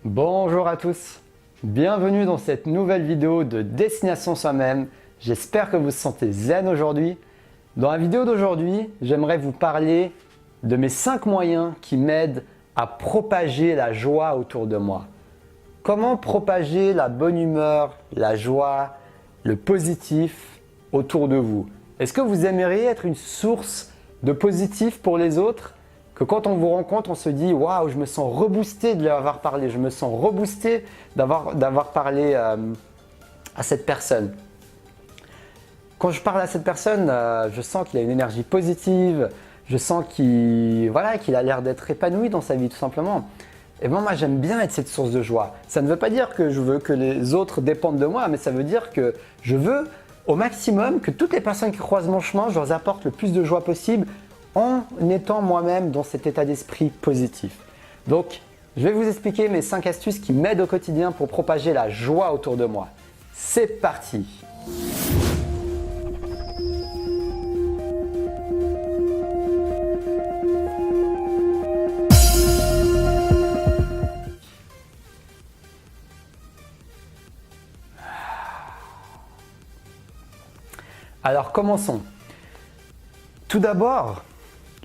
Bonjour à tous, bienvenue dans cette nouvelle vidéo de Destination Soi-même. J'espère que vous vous sentez zen aujourd'hui. Dans la vidéo d'aujourd'hui, j'aimerais vous parler de mes 5 moyens qui m'aident à propager la joie autour de moi. Comment propager la bonne humeur, la joie, le positif autour de vous? Est-ce que vous aimeriez être une source de positif pour les autres? Que quand on vous rencontre, on se dit « Waouh, je me sens reboosté de lui avoir parlé, je me sens reboosté d'avoir parlé à cette personne. » Quand je parle à cette personne, je sens qu'il a une énergie positive, je sens qu'il a l'air d'être épanoui dans sa vie tout simplement. Et bon, moi j'aime bien être cette source de joie. Ça ne veut pas dire que je veux que les autres dépendent de moi, mais ça veut dire que je veux au maximum que toutes les personnes qui croisent mon chemin, je leur apporte le plus de joie possible en étant moi-même dans cet état d'esprit positif. Donc, je vais vous expliquer mes 5 astuces qui m'aident au quotidien pour propager la joie autour de moi. C'est parti! Alors, commençons. Tout d'abord,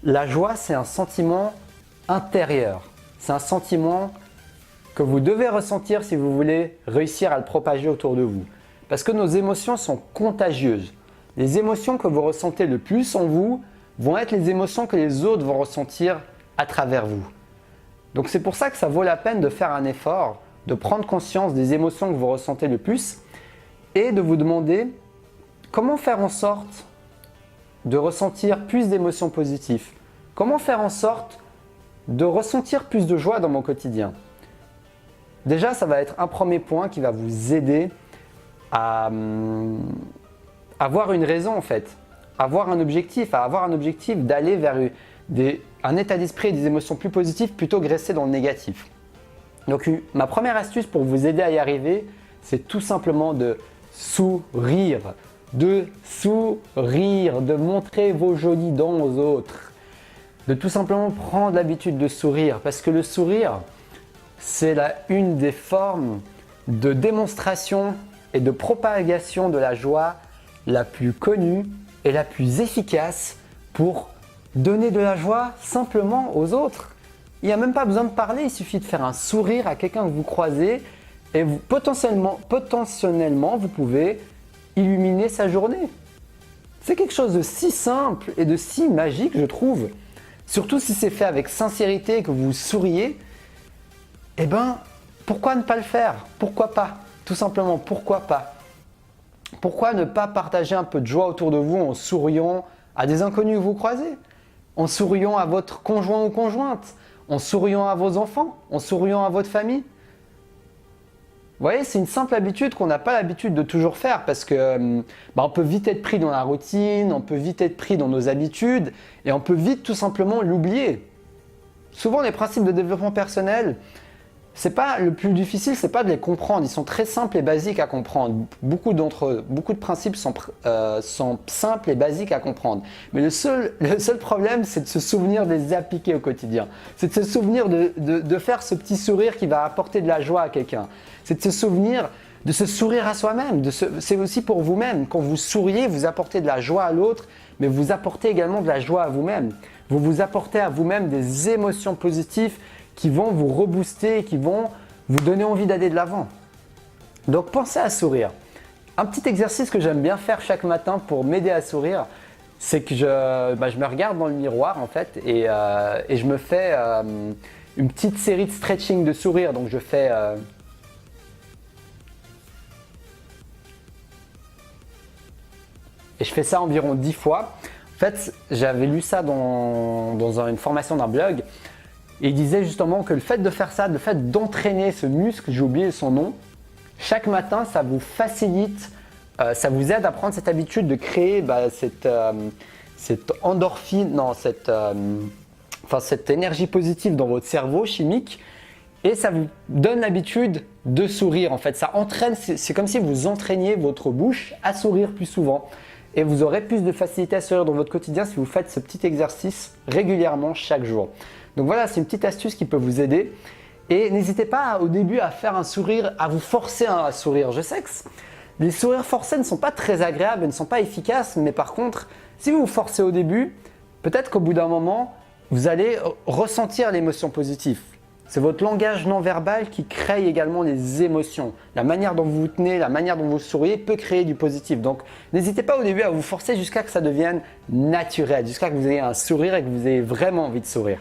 la joie, c'est un sentiment intérieur. C'est un sentiment que vous devez ressentir si vous voulez réussir à le propager autour de vous. Parce que nos émotions sont contagieuses. Les émotions que vous ressentez le plus en vous vont être les émotions que les autres vont ressentir à travers vous. Donc c'est pour ça que ça vaut la peine de faire un effort, de prendre conscience des émotions que vous ressentez le plus et de vous demander comment faire en sorte de ressentir plus d'émotions positives. Comment faire en sorte de ressentir plus de joie dans mon quotidien? Déjà, ça va être un premier point qui va vous aider à avoir une raison en fait, avoir un objectif, d'aller vers un état d'esprit et des émotions plus positives plutôt que rester dans le négatif. Donc ma première astuce pour vous aider à y arriver, c'est tout simplement de sourire. De montrer vos jolies dents aux autres, de tout simplement prendre l'habitude de sourire parce que le sourire, c'est une des formes de démonstration et de propagation de la joie la plus connue et la plus efficace pour donner de la joie simplement aux autres. Il n'y a même pas besoin de parler, il suffit de faire un sourire à quelqu'un que vous croisez et potentiellement, vous pouvez illuminer sa journée. C'est quelque chose de si simple et de si magique, je trouve. Surtout si c'est fait avec sincérité et que vous souriez. Eh ben, pourquoi ne pas le faire? Pourquoi pas? Tout simplement, pourquoi pas? Pourquoi ne pas partager un peu de joie autour de vous en souriant à des inconnus que vous croisez? En souriant à votre conjoint ou conjointe? En souriant à vos enfants? En souriant à votre famille? Vous voyez, c'est une simple habitude qu'on n'a pas l'habitude de toujours faire parce que on peut vite être pris dans la routine, on peut vite être pris dans nos habitudes et on peut vite tout simplement l'oublier. Souvent, les principes de développement personnel, c'est pas le plus difficile, c'est pas de les comprendre. Ils sont très simples et basiques à comprendre. Beaucoup de principes sont simples et basiques à comprendre. Mais le seul problème, c'est de se souvenir de les appliquer au quotidien. C'est de se souvenir de faire ce petit sourire qui va apporter de la joie à quelqu'un. C'est de se souvenir de se sourire à soi-même. C'est aussi pour vous-même. Quand vous souriez, vous apportez de la joie à l'autre, mais vous apportez également de la joie à vous-même. Vous vous apportez à vous-même des émotions positives qui vont vous rebooster et qui vont vous donner envie d'aller de l'avant. Donc pensez à sourire. Un petit exercice que j'aime bien faire chaque matin pour m'aider à sourire, c'est que je me regarde dans le miroir en fait et je me fais une petite série de stretching de sourire. Donc je fais et je fais ça environ 10 fois. En fait, j'avais lu ça dans une formation d'un blog. Et il disait justement que le fait de faire ça, le fait d'entraîner ce muscle, j'ai oublié son nom, chaque matin, ça vous facilite, ça vous aide à prendre cette habitude de créer cette endorphine, cette énergie positive dans votre cerveau chimique. Et ça vous donne l'habitude de sourire. En fait, ça entraîne, c'est comme si vous entraîniez votre bouche à sourire plus souvent. Et vous aurez plus de facilité à sourire dans votre quotidien si vous faites ce petit exercice régulièrement chaque jour. Donc voilà, c'est une petite astuce qui peut vous aider. Et n'hésitez pas au début à faire un sourire, à vous forcer à sourire. Je sais que les sourires forcés ne sont pas très agréables, ne sont pas efficaces, mais par contre, si vous vous forcez au début, peut-être qu'au bout d'un moment, vous allez ressentir l'émotion positive. C'est votre langage non verbal qui crée également les émotions. La manière dont vous vous tenez, la manière dont vous souriez peut créer du positif. Donc, n'hésitez pas au début à vous forcer jusqu'à ce que ça devienne naturel, jusqu'à ce que vous ayez un sourire et que vous ayez vraiment envie de sourire.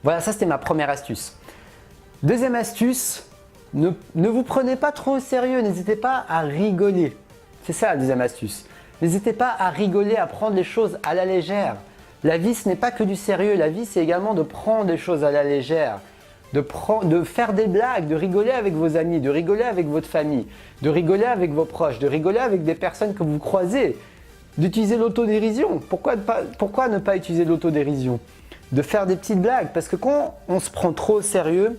Voilà, ça c'était ma première astuce. Deuxième astuce, ne vous prenez pas trop au sérieux, n'hésitez pas à rigoler. C'est ça la deuxième astuce. N'hésitez pas à rigoler, à prendre les choses à la légère. La vie, ce n'est pas que du sérieux, la vie, c'est également de prendre les choses à la légère, de faire des blagues, de rigoler avec vos amis, de rigoler avec votre famille, de rigoler avec vos proches, de rigoler avec des personnes que vous croisez, d'utiliser l'autodérision. Pourquoi ne pas utiliser l'autodérision? De faire des petites blagues, parce que quand on se prend trop au sérieux,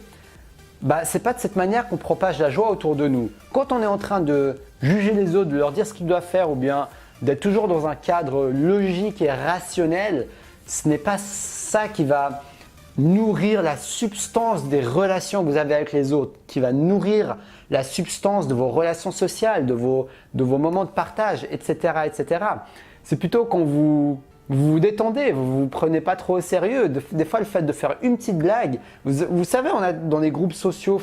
c'est pas de cette manière qu'on propage la joie autour de nous. Quand on est en train de juger les autres, de leur dire ce qu'ils doivent faire ou bien d'être toujours dans un cadre logique et rationnel, ce n'est pas ça qui va nourrir la substance des relations que vous avez avec les autres, qui va nourrir la substance de vos relations sociales, de vos moments de partage, etc. etc. C'est plutôt quand vous vous détendez, vous ne vous prenez pas trop au sérieux. Des fois, le fait de faire une petite blague, vous savez, on a dans les groupes sociaux,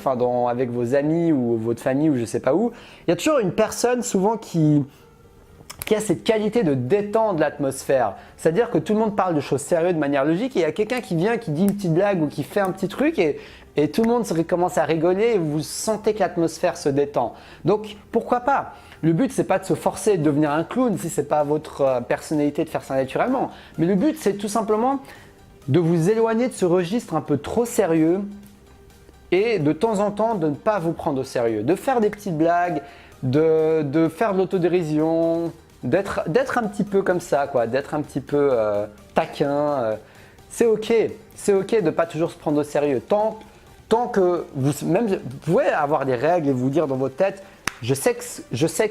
avec vos amis ou votre famille ou je ne sais pas où, il y a toujours une personne souvent qui a cette qualité de détendre l'atmosphère. C'est-à-dire que tout le monde parle de choses sérieuses de manière logique et il y a quelqu'un qui vient, qui dit une petite blague ou qui fait un petit truc et tout le monde commence à rigoler et vous sentez que l'atmosphère se détend. Donc, pourquoi pas? Le but, c'est pas de se forcer de devenir un clown si ce n'est pas votre personnalité de faire ça naturellement. Mais le but, c'est tout simplement de vous éloigner de ce registre un peu trop sérieux et de temps en temps de ne pas vous prendre au sérieux. De faire des petites blagues, de faire de l'autodérision, d'être un petit peu comme ça, quoi, d'être un petit peu taquin. C'est ok de ne pas toujours se prendre au sérieux. Tant que vous pouvez avoir des règles et vous dire dans votre tête, je sais que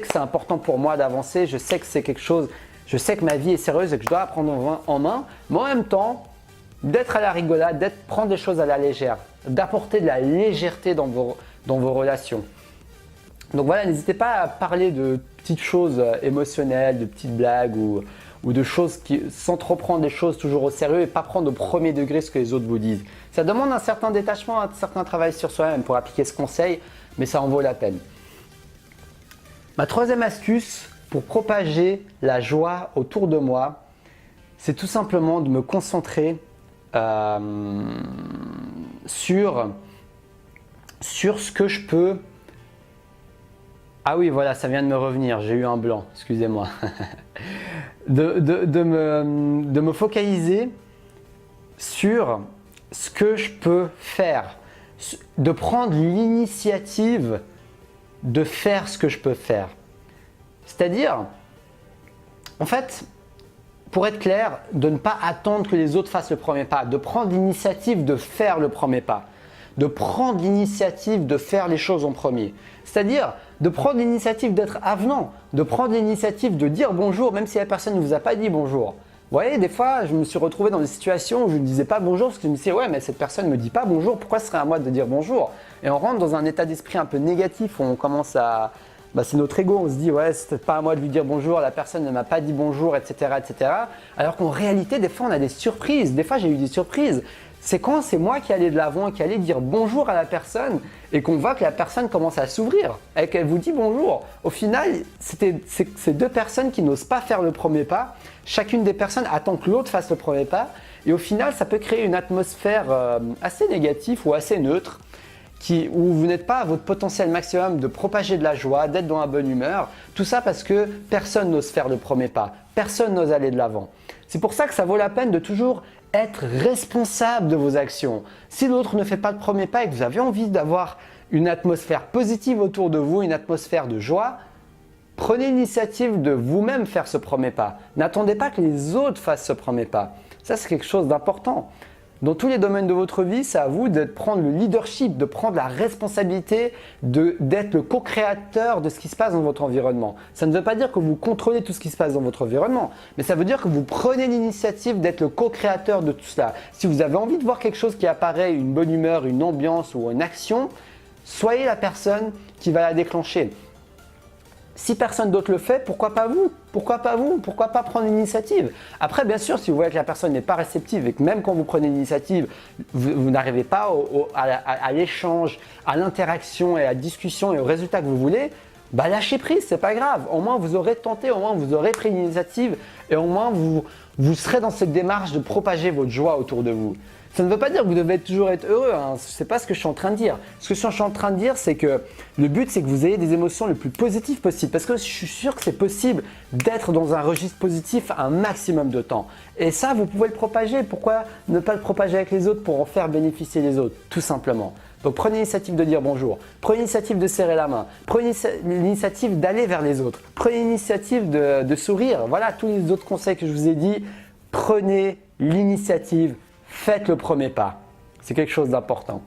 c'est important pour moi d'avancer, je sais que c'est quelque chose, je sais que ma vie est sérieuse et que je dois la prendre en main, mais en même temps, d'être à la rigolade, prendre des choses à la légère, d'apporter de la légèreté dans vos relations. Donc voilà, n'hésitez pas à parler de petites choses émotionnelles, de petites blagues ou de choses sans trop prendre les choses toujours au sérieux et pas prendre au premier degré ce que les autres vous disent. Ça demande un certain détachement, un certain travail sur soi-même pour appliquer ce conseil, mais ça en vaut la peine. Ma troisième astuce pour propager la joie autour de moi, c'est tout simplement de me concentrer sur ce que je peux. Ah oui, voilà, ça vient de me revenir, j'ai eu un blanc, excusez-moi. de me focaliser sur ce que je peux faire, de prendre l'initiative de faire ce que je peux faire. C'est-à-dire, en fait, pour être clair, de ne pas attendre que les autres fassent le premier pas, de prendre l'initiative de faire le premier pas, de prendre l'initiative de faire les choses en premier. C'est-à-dire, de prendre l'initiative d'être avenant, de prendre l'initiative de dire bonjour, même si la personne ne vous a pas dit bonjour. Vous voyez, des fois, je me suis retrouvé dans des situations où je ne disais pas bonjour parce que je me disais, ouais, mais cette personne ne me dit pas bonjour, pourquoi ce serait à moi de dire bonjour? Et on rentre dans un état d'esprit un peu négatif où on commence à. C'est notre ego, on se dit, ouais, c'est peut-être pas à moi de lui dire bonjour, la personne ne m'a pas dit bonjour, etc. etc. Alors qu'en réalité, des fois, on a des surprises. Des fois, j'ai eu des surprises. C'est quand c'est moi qui allais de l'avant, qui allais dire bonjour à la personne et qu'on voit que la personne commence à s'ouvrir et qu'elle vous dit bonjour. Au final, c'est deux personnes qui n'osent pas faire le premier pas. Chacune des personnes attend que l'autre fasse le premier pas et au final, ça peut créer une atmosphère assez négative ou assez neutre où vous n'êtes pas à votre potentiel maximum de propager de la joie, d'être dans la bonne humeur. Tout ça parce que personne n'ose faire le premier pas, personne n'ose aller de l'avant. C'est pour ça que ça vaut la peine de toujours être responsable de vos actions. Si l'autre ne fait pas le premier pas et que vous avez envie d'avoir une atmosphère positive autour de vous, une atmosphère de joie, prenez l'initiative de vous-même faire ce premier pas. N'attendez pas que les autres fassent ce premier pas. Ça, c'est quelque chose d'important. Dans tous les domaines de votre vie, c'est à vous de prendre le leadership, de prendre la responsabilité, d'être le co-créateur de ce qui se passe dans votre environnement. Ça ne veut pas dire que vous contrôlez tout ce qui se passe dans votre environnement, mais ça veut dire que vous prenez l'initiative d'être le co-créateur de tout cela. Si vous avez envie de voir quelque chose qui apparaît, une bonne humeur, une ambiance ou une action, soyez la personne qui va la déclencher. Si personne d'autre le fait, pourquoi pas vous? Pourquoi pas vous? Pourquoi pas prendre l'initiative? Après, bien sûr, si vous voyez que la personne n'est pas réceptive et que même quand vous prenez l'initiative, vous n'arrivez pas à l'échange, à l'interaction et à la discussion et au résultat que vous voulez, bah lâchez prise, c'est pas grave. Au moins, vous aurez tenté, au moins, vous aurez pris l'initiative et au moins, vous serez dans cette démarche de propager votre joie autour de vous. Ça ne veut pas dire que vous devez toujours être heureux, hein. Ce n'est pas ce que je suis en train de dire. Ce que je suis en train de dire, c'est que le but, c'est que vous ayez des émotions le plus positives possible. Parce que je suis sûr que c'est possible d'être dans un registre positif un maximum de temps. Et ça, vous pouvez le propager. Pourquoi ne pas le propager avec les autres pour en faire bénéficier les autres, tout simplement. Donc prenez l'initiative de dire bonjour, prenez l'initiative de serrer la main, prenez l'initiative d'aller vers les autres, prenez l'initiative de sourire. Voilà tous les autres conseils que je vous ai dit. Prenez l'initiative. Faites le premier pas. C'est quelque chose d'important.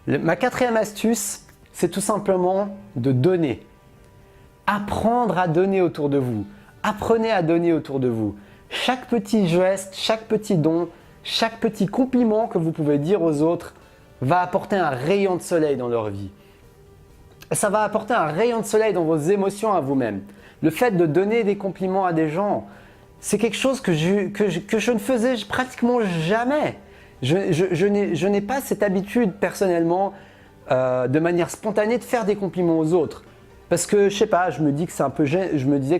Ma quatrième astuce, c'est tout simplement de donner. Apprendre à donner autour de vous. Apprenez à donner autour de vous. Chaque petit geste, chaque petit don, chaque petit compliment que vous pouvez dire aux autres va apporter un rayon de soleil dans leur vie. Ça va apporter un rayon de soleil dans vos émotions à vous-même. Le fait de donner des compliments à des gens, c'est quelque chose que je ne faisais pratiquement jamais. Je n'ai pas cette habitude personnellement de manière spontanée de faire des compliments aux autres. Parce que je sais pas, je me disais que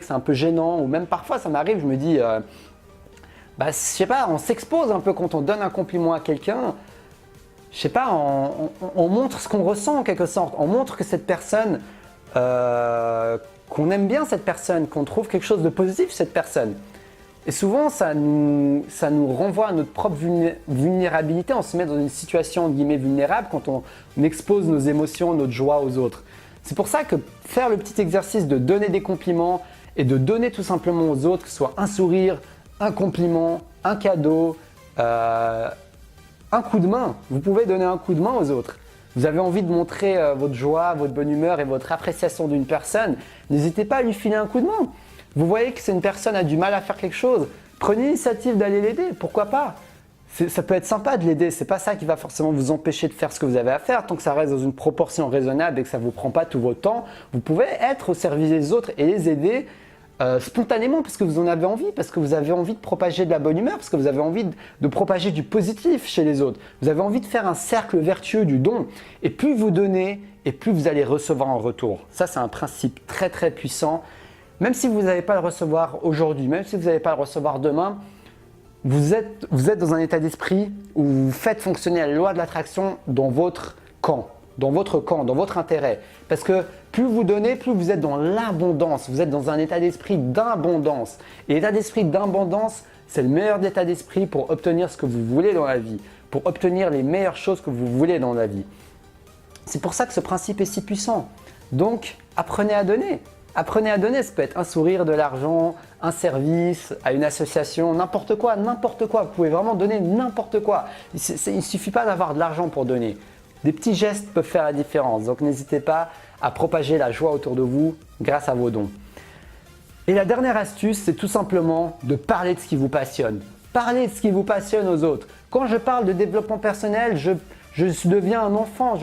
c'est un peu gênant ou même parfois ça m'arrive, je me dis, je sais pas, on s'expose un peu quand on donne un compliment à quelqu'un. Je sais pas, on montre ce qu'on ressent en quelque sorte. On montre que cette personne, qu'on aime bien cette personne, qu'on trouve quelque chose de positif chez cette personne. Et souvent, ça nous renvoie à notre propre vulnérabilité. On se met dans une situation entre guillemets vulnérable quand on expose nos émotions, notre joie aux autres. C'est pour ça que faire le petit exercice de donner des compliments et de donner tout simplement aux autres, que ce soit un sourire, un compliment, un cadeau, un coup de main. Vous pouvez donner un coup de main aux autres. Vous avez envie de montrer votre joie, votre bonne humeur et votre appréciation d'une personne, n'hésitez pas à lui filer un coup de main. Vous voyez que c'est une personne qui a du mal à faire quelque chose, prenez l'initiative d'aller l'aider, pourquoi pas? Ça peut être sympa de l'aider, c'est pas ça qui va forcément vous empêcher de faire ce que vous avez à faire, tant que ça reste dans une proportion raisonnable et que ça ne vous prend pas tout votre temps, vous pouvez être au service des autres et les aider spontanément parce que vous en avez envie, parce que vous avez envie de propager de la bonne humeur, parce que vous avez envie de propager du positif chez les autres. Vous avez envie de faire un cercle vertueux du don et plus vous donnez et plus vous allez recevoir en retour. Ça, c'est un principe très très puissant. Même si vous n'allez pas le recevoir aujourd'hui, même si vous n'allez pas le recevoir demain, vous êtes dans un état d'esprit où vous faites fonctionner la loi de l'attraction dans votre camp, dans votre intérêt. Parce que plus vous donnez, plus vous êtes dans l'abondance, vous êtes dans un état d'esprit d'abondance. Et l'état d'esprit d'abondance, c'est le meilleur état d'esprit pour obtenir ce que vous voulez dans la vie, pour obtenir les meilleures choses que vous voulez dans la vie. C'est pour ça que ce principe est si puissant. Donc, apprenez à donner. Apprenez à donner, ça peut être un sourire, de l'argent, un service, à une association, n'importe quoi, n'importe quoi. Vous pouvez vraiment donner n'importe quoi. Il ne suffit pas d'avoir de l'argent pour donner. Des petits gestes peuvent faire la différence. Donc n'hésitez pas à propager la joie autour de vous grâce à vos dons. Et la dernière astuce, c'est tout simplement de parler de ce qui vous passionne. Parlez de ce qui vous passionne aux autres. Quand je parle de développement personnel, je deviens un enfant,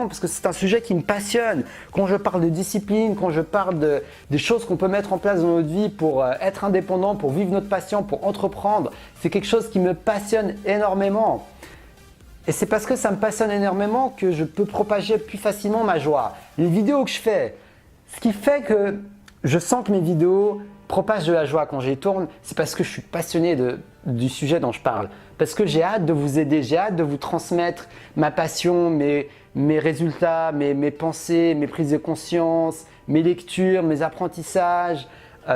parce que c'est un sujet qui me passionne. Quand je parle de discipline, quand je parle des choses qu'on peut mettre en place dans notre vie pour être indépendant, pour vivre notre passion, pour entreprendre, c'est quelque chose qui me passionne énormément. Et c'est parce que ça me passionne énormément que je peux propager plus facilement ma joie. Les vidéos que je fais, ce qui fait que je sens que mes vidéos propagent de la joie quand je les tourne, c'est parce que je suis passionné du sujet dont je parle. Parce que j'ai hâte de vous aider, j'ai hâte de vous transmettre ma passion, mes résultats, mes pensées, mes prises de conscience, mes lectures, mes apprentissages,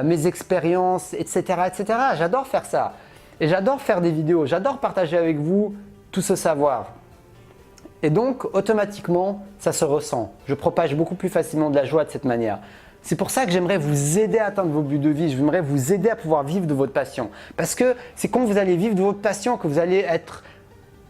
mes expériences, etc., etc. J'adore faire ça. Et j'adore faire des vidéos, j'adore partager avec vous tout ce savoir. Et donc, automatiquement, ça se ressent. Je propage beaucoup plus facilement de la joie de cette manière. C'est pour ça que j'aimerais vous aider à atteindre vos buts de vie. J'aimerais vous aider à pouvoir vivre de votre passion. Parce que c'est quand vous allez vivre de votre passion que vous allez être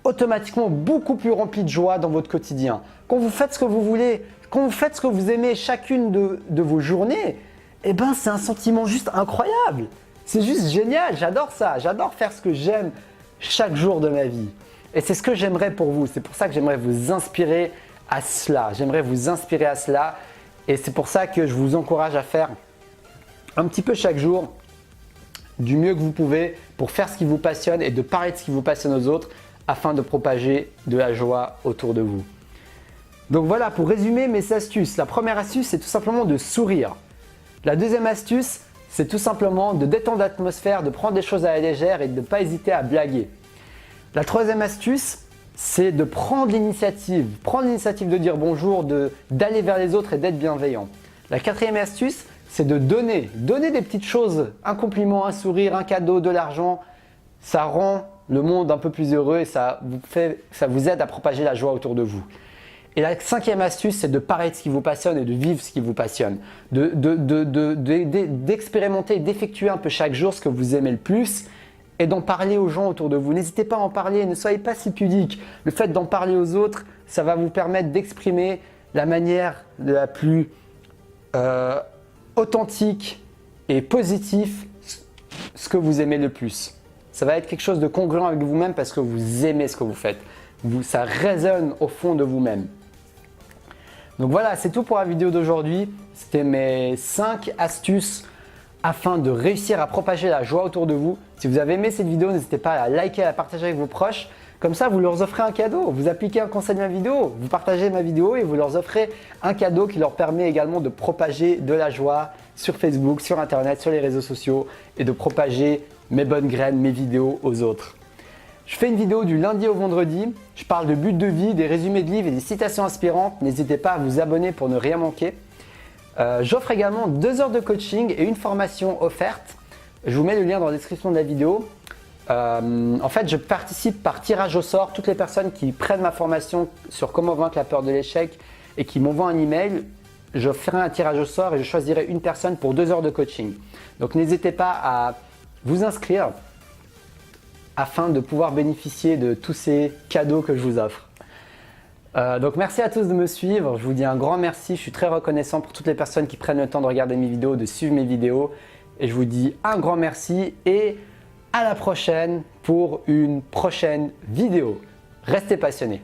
automatiquement beaucoup plus rempli de joie dans votre quotidien. Quand vous faites ce que vous voulez, quand vous faites ce que vous aimez chacune de vos journées, eh ben c'est un sentiment juste incroyable. C'est juste génial, j'adore ça. J'adore faire ce que j'aime chaque jour de ma vie. Et c'est ce que j'aimerais pour vous. C'est pour ça que j'aimerais vous inspirer à cela. J'aimerais vous inspirer à cela. Et c'est pour ça que je vous encourage à faire un petit peu chaque jour du mieux que vous pouvez pour faire ce qui vous passionne et de parler de ce qui vous passionne aux autres afin de propager de la joie autour de vous. Donc voilà, pour résumer mes astuces. La première astuce, c'est tout simplement de sourire. La deuxième astuce, c'est tout simplement de détendre l'atmosphère, de prendre des choses à la légère et de ne pas hésiter à blaguer. La troisième astuce, c'est de prendre l'initiative. Prendre l'initiative de dire bonjour, d'aller vers les autres et d'être bienveillant. La quatrième astuce, c'est de donner. Donner des petites choses, un compliment, un sourire, un cadeau, de l'argent. Ça rend le monde un peu plus heureux et ça vous aide à propager la joie autour de vous. Et la cinquième astuce, c'est de parler de ce qui vous passionne et de vivre ce qui vous passionne. D'expérimenter et d'effectuer un peu chaque jour ce que vous aimez le plus et d'en parler aux gens autour de vous. N'hésitez pas à en parler, ne soyez pas si pudique. Le fait d'en parler aux autres, ça va vous permettre d'exprimer la manière la plus authentique et positive ce que vous aimez le plus. Ça va être quelque chose de congruent avec vous-même parce que vous aimez ce que vous faites. Ça résonne au fond de vous-même. Donc voilà, c'est tout pour la vidéo d'aujourd'hui. C'était mes 5 astuces afin de réussir à propager la joie autour de vous. Si vous avez aimé cette vidéo, n'hésitez pas à la liker, à la partager avec vos proches. Comme ça, vous leur offrez un cadeau. Vous appliquez un conseil de ma vidéo, vous partagez ma vidéo et vous leur offrez un cadeau qui leur permet également de propager de la joie sur Facebook, sur Internet, sur les réseaux sociaux et de propager mes bonnes graines, mes vidéos aux autres. Je fais une vidéo du lundi au vendredi. Je parle de buts de vie, des résumés de livres et des citations inspirantes. N'hésitez pas à vous abonner pour ne rien manquer. J'offre également 2 heures de coaching et une formation offerte. Je vous mets le lien dans la description de la vidéo. En fait, je participe par tirage au sort. Toutes les personnes qui prennent ma formation sur comment vaincre la peur de l'échec et qui m'envoient un email, je ferai un tirage au sort et je choisirai une personne pour 2 heures de coaching. Donc n'hésitez pas à vous inscrire afin de pouvoir bénéficier de tous ces cadeaux que je vous offre. Donc merci à tous de me suivre, je vous dis un grand merci, je suis très reconnaissant pour toutes les personnes qui prennent le temps de regarder mes vidéos, de suivre mes vidéos et je vous dis un grand merci et à la prochaine pour une prochaine vidéo. Restez passionnés.